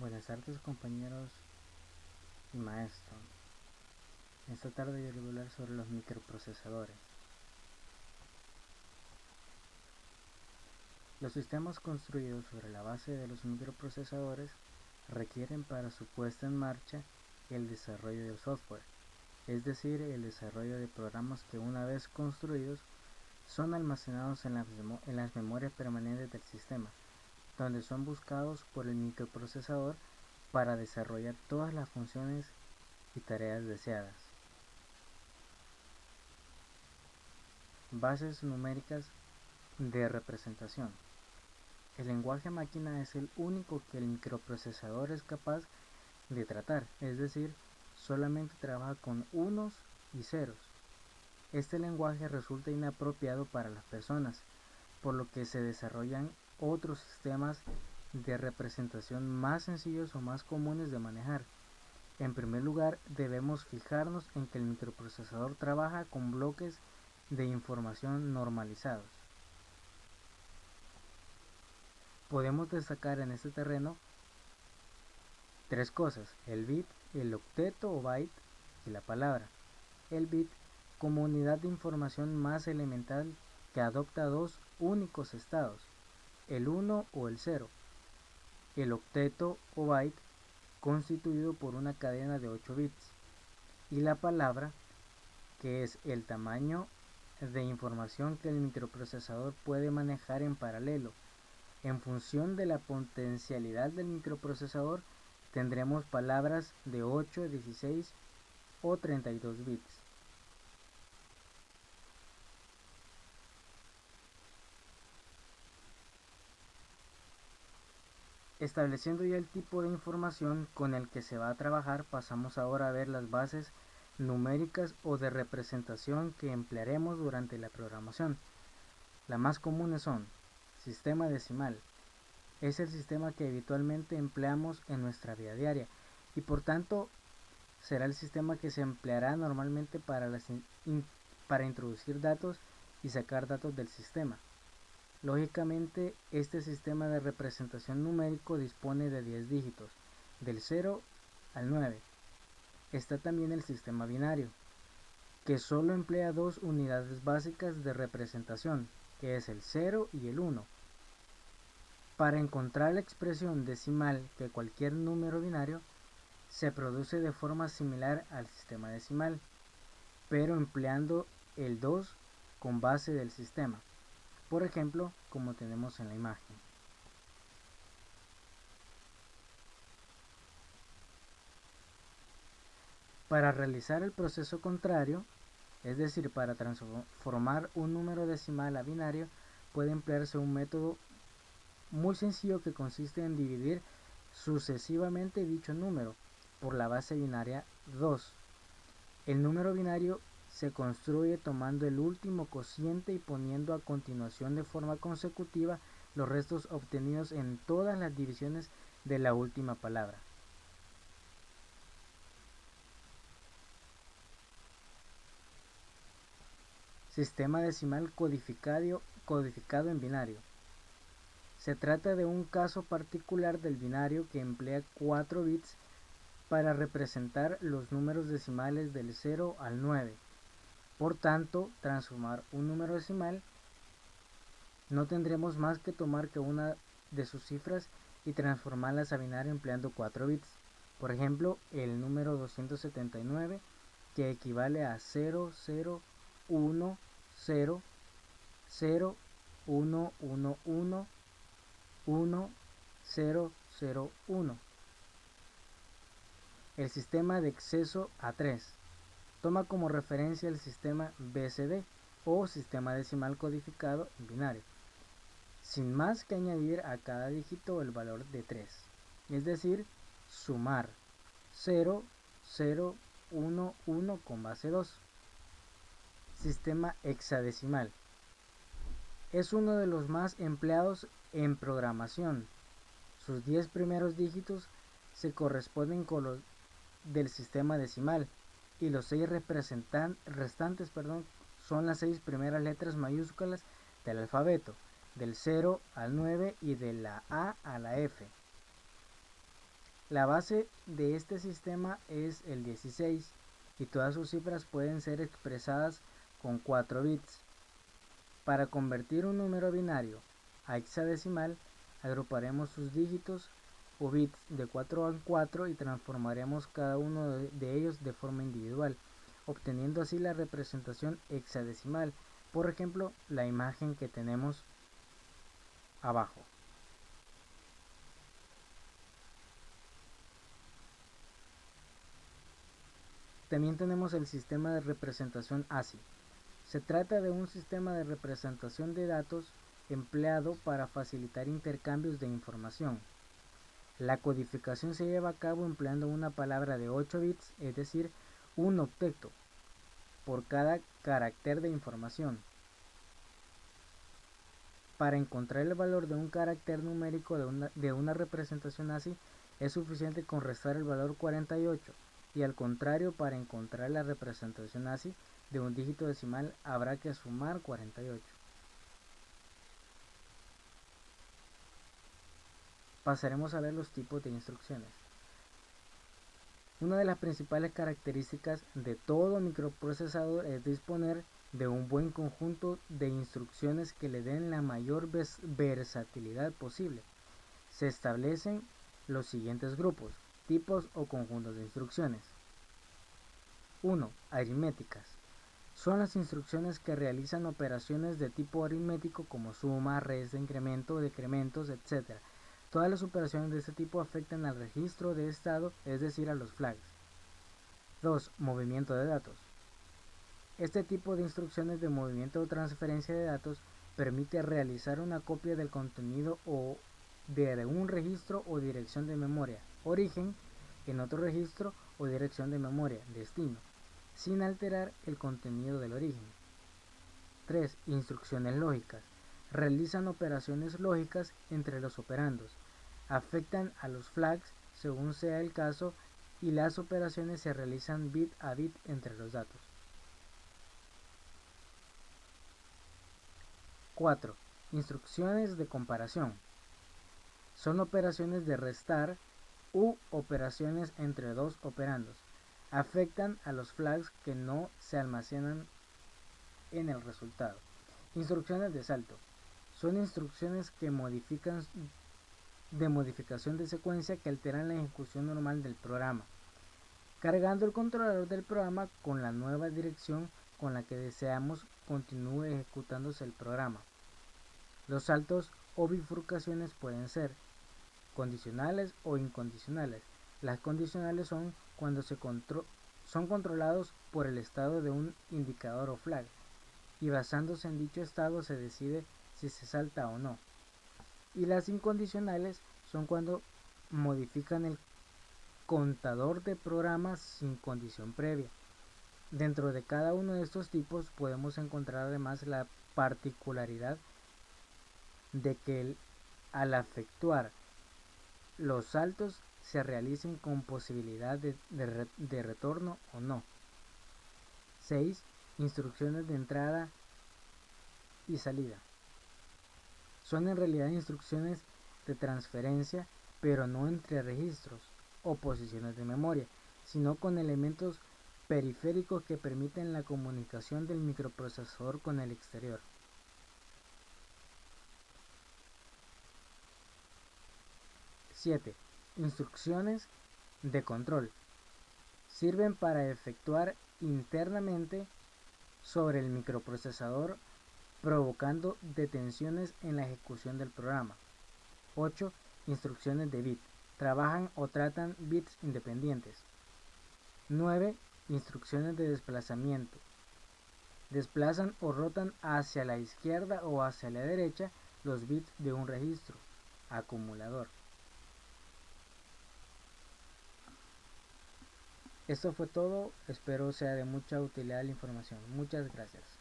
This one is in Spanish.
Buenas tardes compañeros y maestro. Esta tarde yo les voy a hablar sobre los microprocesadores. Los sistemas construidos sobre la base de los microprocesadores requieren para su puesta en marcha el desarrollo del software, es decir, el desarrollo de programas que una vez construidos son almacenados en las memorias permanentes del sistema, donde son buscados por el microprocesador para desarrollar todas las funciones y tareas deseadas. Bases numéricas de representación. El lenguaje máquina es el único que el microprocesador es capaz de tratar, es decir, solamente trabaja con unos y ceros. Este lenguaje resulta inapropiado para las personas, por lo que se desarrollan otros sistemas de representación más sencillos o más comunes de manejar. En primer lugar, debemos fijarnos en que el microprocesador trabaja con bloques de información normalizados. Podemos destacar en este terreno tres cosas: el bit, el octeto o byte y la palabra. El bit como unidad de información más elemental que adopta dos únicos estados, el 1 o el 0. El octeto o byte constituido por una cadena de 8 bits. Y la palabra, que es el tamaño de información que el microprocesador puede manejar en paralelo. En función de la potencialidad del microprocesador, tendremos palabras de 8, 16 o 32 bits. Estableciendo ya el tipo de información con el que se va a trabajar, pasamos ahora a ver las bases numéricas o de representación que emplearemos durante la programación. Las más comunes son: sistema decimal. Es el sistema que habitualmente empleamos en nuestra vida diaria y por tanto será el sistema que se empleará normalmente para introducir datos y sacar datos del sistema. Lógicamente, este sistema de representación numérico dispone de 10 dígitos, del 0 al 9. Está también el sistema binario, que solo emplea dos unidades básicas de representación, que es el 0 y el 1. Para encontrar la expresión decimal de cualquier número binario, se produce de forma similar al sistema decimal, pero empleando el 2 con base del sistema. Por ejemplo, como tenemos en la imagen. Para realizar el proceso contrario, es decir, para transformar un número decimal a binario, puede emplearse un método muy sencillo que consiste en dividir sucesivamente dicho número por la base binaria 2. El número binario se construye tomando el último cociente y poniendo a continuación de forma consecutiva los restos obtenidos en todas las divisiones de la última palabra. Sistema decimal codificado en binario. Se trata de un caso particular del binario que emplea 4 bits para representar los números decimales del 0 al 9. Por tanto, transformar un número decimal no tendremos más que tomar que una de sus cifras y transformarlas a binario empleando 4 bits. Por ejemplo, el número 279, que equivale a 0, 0, 1, 0, 0, 1, 1, 1, 1, 0, 0, 1. El sistema de acceso a 3 toma como referencia el sistema BCD o sistema decimal codificado en binario, sin más que añadir a cada dígito el valor de 3, es decir, sumar 0, 0, 1, 1 con base 2. Sistema hexadecimal. Es uno de los más empleados en programación. Sus 10 primeros dígitos se corresponden con los del sistema decimal y los 6 restantes son las 6 primeras letras mayúsculas del alfabeto, del 0 al 9 y de la A a la F. La base de este sistema es el 16 y todas sus cifras pueden ser expresadas con 4 bits. Para convertir un número binario a hexadecimal, agruparemos sus dígitos o bits de 4 en 4 y transformaremos cada uno de ellos de forma individual, obteniendo así la representación hexadecimal, por ejemplo, la imagen que tenemos abajo. También tenemos el sistema de representación ASCII. Se trata de un sistema de representación de datos empleado para facilitar intercambios de información. La codificación se lleva a cabo empleando una palabra de 8 bits, es decir, un octeto, por cada carácter de información. Para encontrar el valor de un carácter numérico de una representación ASCII, es suficiente con restar el valor 48, y al contrario, para encontrar la representación ASCII de un dígito decimal habrá que sumar 48. Pasaremos a ver los tipos de instrucciones. Una de las principales características de todo microprocesador es disponer de un buen conjunto de instrucciones que le den la mayor versatilidad posible. Se establecen los siguientes grupos, tipos o conjuntos de instrucciones. 1. Aritméticas. Son las instrucciones que realizan operaciones de tipo aritmético como suma, resta, incremento, decrementos, etc. Todas las operaciones de este tipo afectan al registro de estado, es decir, a los flags. 2. Movimiento de datos. Este tipo de instrucciones de movimiento o transferencia de datos permite realizar una copia del contenido o de un registro o dirección de memoria, origen, en otro registro o dirección de memoria, destino, sin alterar el contenido del origen. 3. Instrucciones lógicas. Realizan operaciones lógicas entre los operandos. Afectan a los flags según sea el caso y las operaciones se realizan bit a bit entre los datos. 4. Instrucciones de comparación. Son operaciones de restar u operaciones entre dos operandos. Afectan a los flags que no se almacenan en el resultado. Instrucciones de salto. Son instrucciones que modificación de secuencia que alteran la ejecución normal del programa, cargando el controlador del programa con la nueva dirección con la que deseamos continúe ejecutándose el programa. Los saltos o bifurcaciones pueden ser condicionales o incondicionales. Las condicionales son cuando son controlados por el estado de un indicador o flag, y basándose en dicho estado se decide si se salta o no. Y las incondicionales son cuando modifican el contador de programas sin condición previa. Dentro de cada uno de estos tipos podemos encontrar además la particularidad de que al efectuar los saltos se realicen con posibilidad de retorno o no. 6. Instrucciones de entrada y salida. Son en realidad instrucciones de transferencia, pero no entre registros o posiciones de memoria, sino con elementos periféricos que permiten la comunicación del microprocesador con el exterior. 7. Instrucciones de control. Sirven para efectuar internamente sobre el microprocesador, provocando detenciones en la ejecución del programa. 8. Instrucciones de bit. Trabajan o tratan bits independientes. 9. Instrucciones de desplazamiento. Desplazan o rotan hacia la izquierda o hacia la derecha los bits de un registro acumulador. Esto fue todo, espero sea de mucha utilidad la información. Muchas gracias.